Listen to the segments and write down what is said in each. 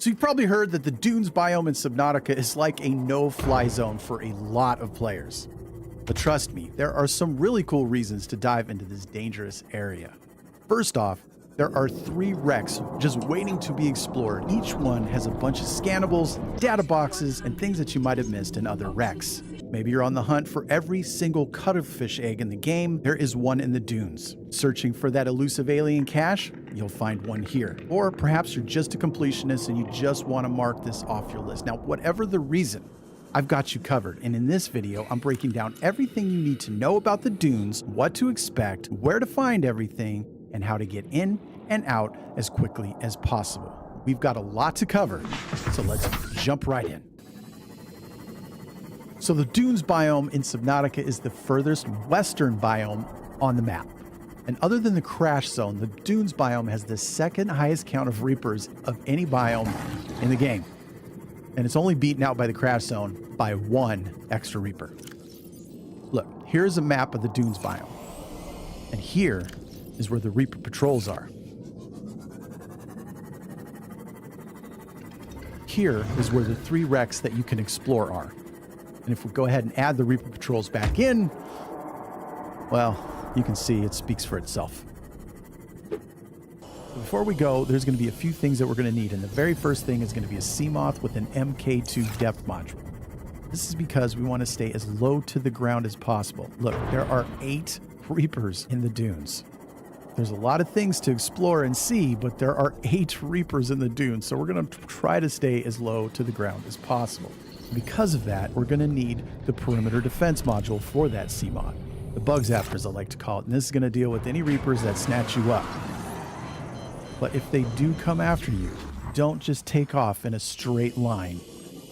So you've probably heard that the dunes biome in Subnautica is like a no-fly zone for a lot of players. But trust me, there are some really cool reasons to dive into this dangerous area. First off, there are 3 wrecks just waiting to be explored. Each one has a bunch of scannables, data boxes, and things that you might have missed in other wrecks. Maybe you're on the hunt for every single cuttlefish egg in the game. There is one in the dunes. Searching for that elusive alien cache? You'll find one here. Or perhaps you're just a completionist and you just want to mark this off your list. Now, whatever the reason, I've got you covered. And in this video, I'm breaking down everything you need to know about the dunes, what to expect, where to find everything, and how to get in and out as quickly as possible. We've got a lot to cover, so let's jump right in. So the dunes biome in Subnautica is the furthest western biome on the map. And other than the crash zone, the dunes biome has the second highest count of reapers of any biome in the game. And it's only beaten out by the crash zone by 1 extra reaper. Look, here's a map of the dunes biome. And here is where the reaper patrols are. Here is where the 3 wrecks that you can explore are. And if we go ahead and add the reaper patrols back in, well, you can see it speaks for itself. Before we go, there's going to be a few things that we're going to need. And the very first thing is going to be a Seamoth with an MK2 depth module. This is because we want to stay as low to the ground as possible. Look, there are 8 reapers in the dunes. There's a lot of things to explore and see, but there are 8 reapers in the dunes, so we're going to try to stay as low to the ground as possible. Because of that, we're going to need the perimeter defense module for that Seamoth. The bug zapper, as I like to call it, and this is going to deal with any reapers that snatch you up. But if they do come after you, don't just take off in a straight line,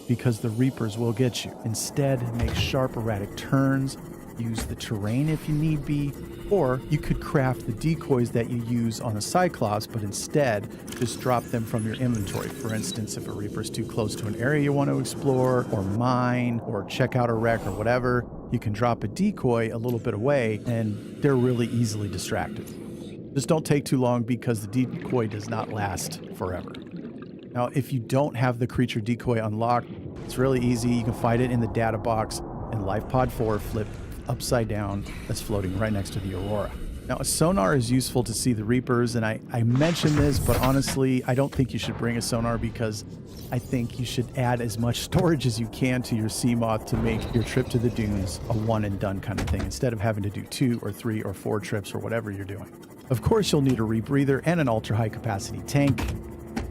because the reapers will get you. Instead, make sharp, erratic turns, use the terrain if you need be, or you could craft the decoys that you use on a Cyclops, but instead just drop them from your inventory. For instance, if a Reaper's too close to an area you want to explore, or mine, or check out a wreck or whatever, you can drop a decoy a little bit away and they're really easily distracted. Just don't take too long because the decoy does not last forever. Now, if you don't have the creature decoy unlocked, it's really easy. You can find it in the data box in Life Pod 4 flip upside down that's floating right next to the Aurora. Now, a sonar is useful to see the Reapers, and I mentioned this, but honestly, I don't think you should bring a sonar because I think you should add as much storage as you can to your Seamoth to make your trip to the dunes a one and done kind of thing, instead of having to do 2 or 3 or 4 trips or whatever you're doing. Of course, you'll need a rebreather and an ultra-high capacity tank,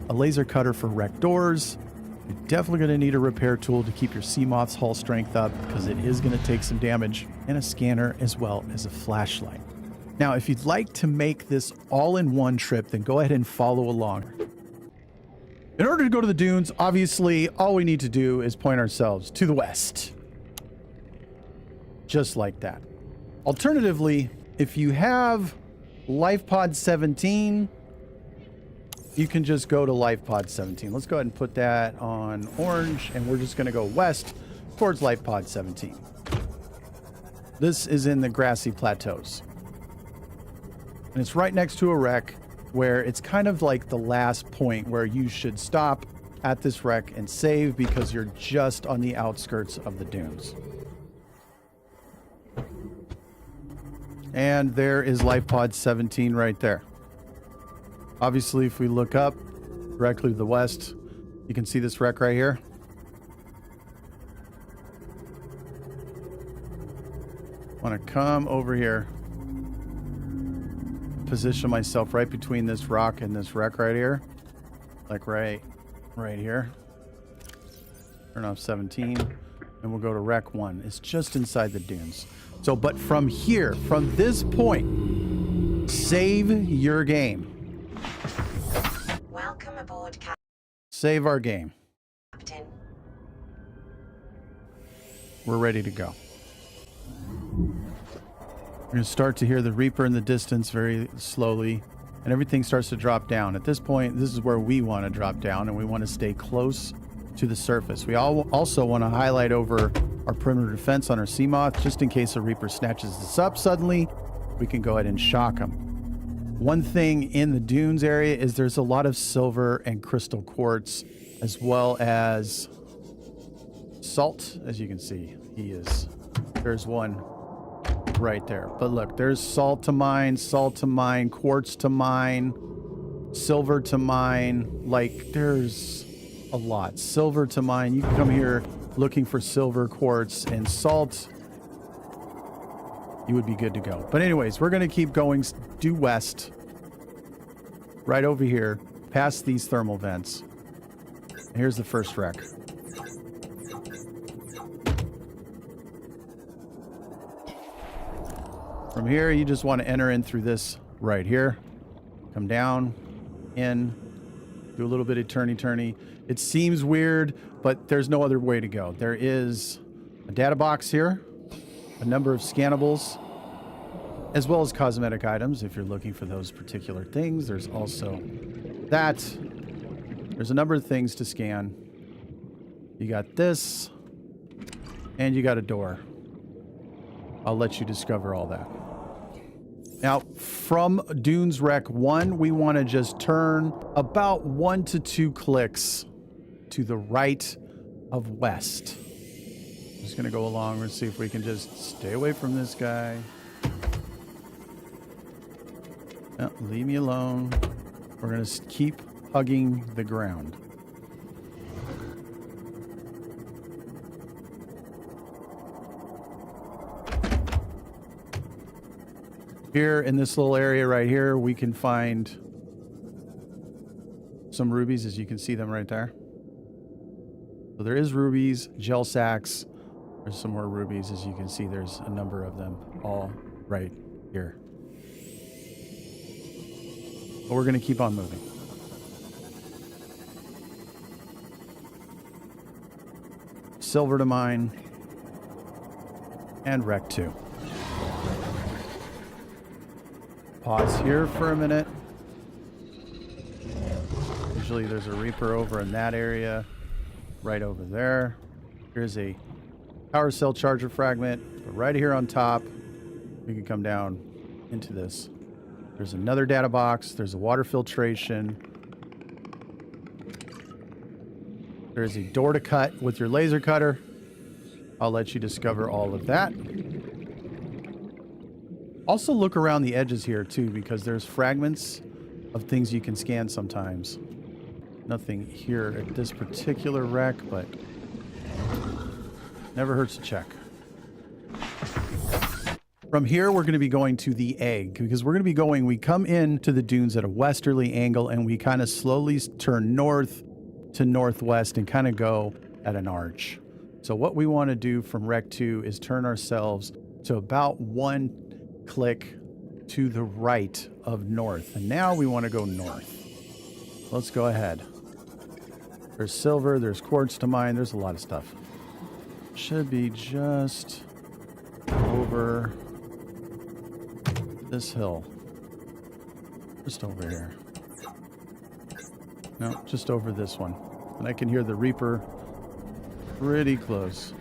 a laser cutter for wreck doors. You're definitely going to need a repair tool to keep your Seamoth's hull strength up because it is going to take some damage, and a scanner as well as a flashlight. Now, if you'd like to make this all in one trip, then go ahead and follow along. In order to go to the dunes, obviously, all we need to do is point ourselves to the west. Just like that. Alternatively, if you have Life Pod 17, you can just go to Life Pod 17. Let's go ahead and put that on orange, and we're just going to go west towards Life Pod 17. This is in the grassy plateaus. And it's right next to a wreck where it's kind of like the last point where you should stop at this wreck and save because you're just on the outskirts of the dunes. And there is Life Pod 17 right there. Obviously, if we look up directly to the west, you can see this wreck right here. I want to come over here, position myself right between this rock and this wreck right here, like right here. Turn off 17, and we'll go to wreck 1. It's just inside the dunes. So, but from here, from this point, save your game. Welcome aboard, Captain. Save our game. We're ready to go. We're going to start to hear the Reaper in the distance very slowly, and everything starts to drop down. At this point, this is where we want to drop down, and we want to stay close to the surface. We also want to highlight over our perimeter defense on our Seamoth, just in case a Reaper snatches this up suddenly. We can go ahead and shock them. One thing in the dunes area is there's a lot of silver and crystal quartz, as well as salt. As you can see, there's one right there. But look, there's salt to mine, quartz to mine, silver to mine. Like, there's a lot. Silver to mine. You can come here looking for silver, quartz, and salt. You would be good to go. But anyways, we're going to keep going due west. Right over here, past these thermal vents. And here's the first wreck. From here, you just want to enter in through this right here. Come down, in, do a little bit of turny-turny. It seems weird, but there's no other way to go. There is a data box here, a number of scannables, as well as cosmetic items if you're looking for those particular things. There's also that. There's a number of things to scan. You got this, and you got a door. I'll let you discover all that. Now, from Dunes Rec 1, we want to just turn about 1 to 2 clicks to the right of west. Just going to go along and see if we can just stay away from this guy. No, leave me alone. We're going to keep hugging the ground. Here in this little area right here, we can find some rubies, as you can see them right there. So there is rubies, gel sacks. There's some more rubies, as you can see. There's a number of them all right here. But we're going to keep on moving. Silver to mine. And Rec 2. Pause here for a minute. Usually there's a Reaper over in that area. Right over there. Here's a power cell charger fragment. But right here on top, we can come down into this. There's another data box. There's a water filtration. There's a door to cut with your laser cutter. I'll let you discover all of that. Also look around the edges here too, because there's fragments of things you can scan sometimes. Nothing here at this particular wreck, but never hurts to check. From here, we're going to be going to the egg, because we come into the dunes at a westerly angle, and we kind of slowly turn north to northwest and kind of go at an arch. So what we want to do from Rec 2 is turn ourselves to about 1 click to the right of north. And now we want to go north. Let's go ahead. There's silver, there's quartz to mine, there's a lot of stuff. Should be just over this hill. Just over here. No, just over this one. And I can hear the Reaper pretty close.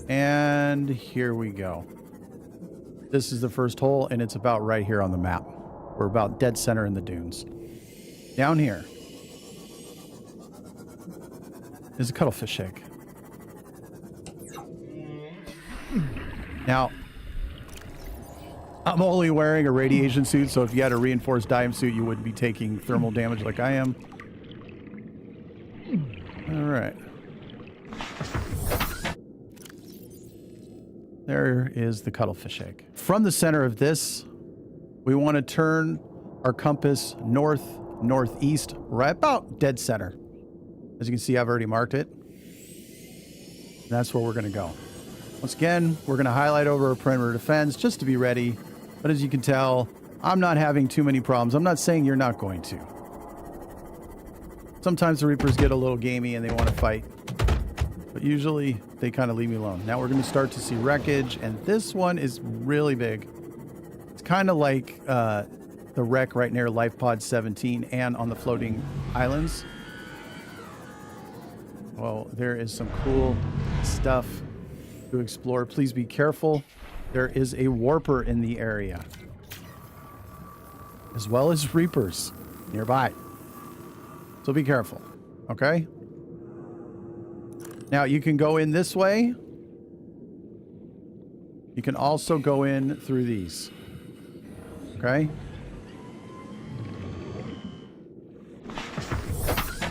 And here we go. This is the first hole, and it's about right here on the map. We're about dead center in the dunes. Down here is a cuttlefish egg. Now, I'm only wearing a radiation suit, so if you had a reinforced diam suit, you wouldn't be taking thermal damage like I am. All right. There is the cuttlefish egg. From the center of this, we want to turn our compass north, northeast, right about dead center. As you can see, I've already marked it. And that's where we're going to go. Once again, we're going to highlight over a perimeter defense just to be ready. But as you can tell, I'm not having too many problems. I'm not saying you're not going to. Sometimes the Reapers get a little gamey and they want to fight. But usually they kind of leave me alone. Now we're going to start to see wreckage, and this one is really big. It's kind of like the wreck right near Life Pod 17 and on the floating islands. Well, there is some cool stuff to explore. Please be careful. There is a warper in the area, as well as reapers nearby. So be careful, okay? Now, you can go in this way. You can also go in through these, okay?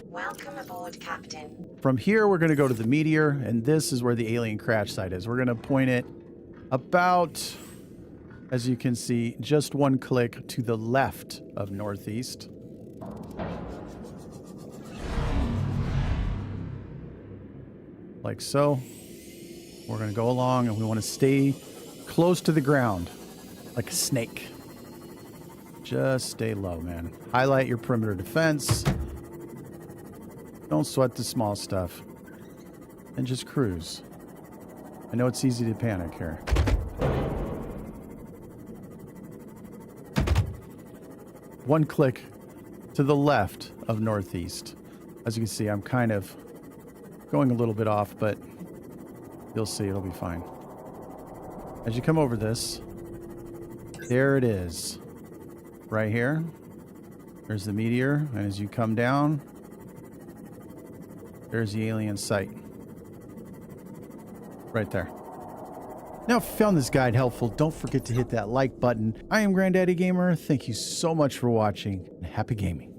Welcome aboard, Captain. From here, we're going to go to the meteor, and this is where the alien crash site is. We're going to point it about, as you can see, just one click to the left of northeast. Like so. We're going to go along, and we want to stay close to the ground, like a snake. Just stay low, man. Highlight your perimeter defense. Don't sweat the small stuff. And just cruise. I know it's easy to panic here. One click to the left of northeast. As you can see, I'm kind of going a little bit off, but you'll see it'll be fine. As you come over this, there it is. Right here. There's the meteor, and as you come down, there's the alien site. Right there. Now, if you found this guide helpful, don't forget to hit that like button. I am Granddaddy Gamer. Thank you so much for watching, and happy gaming.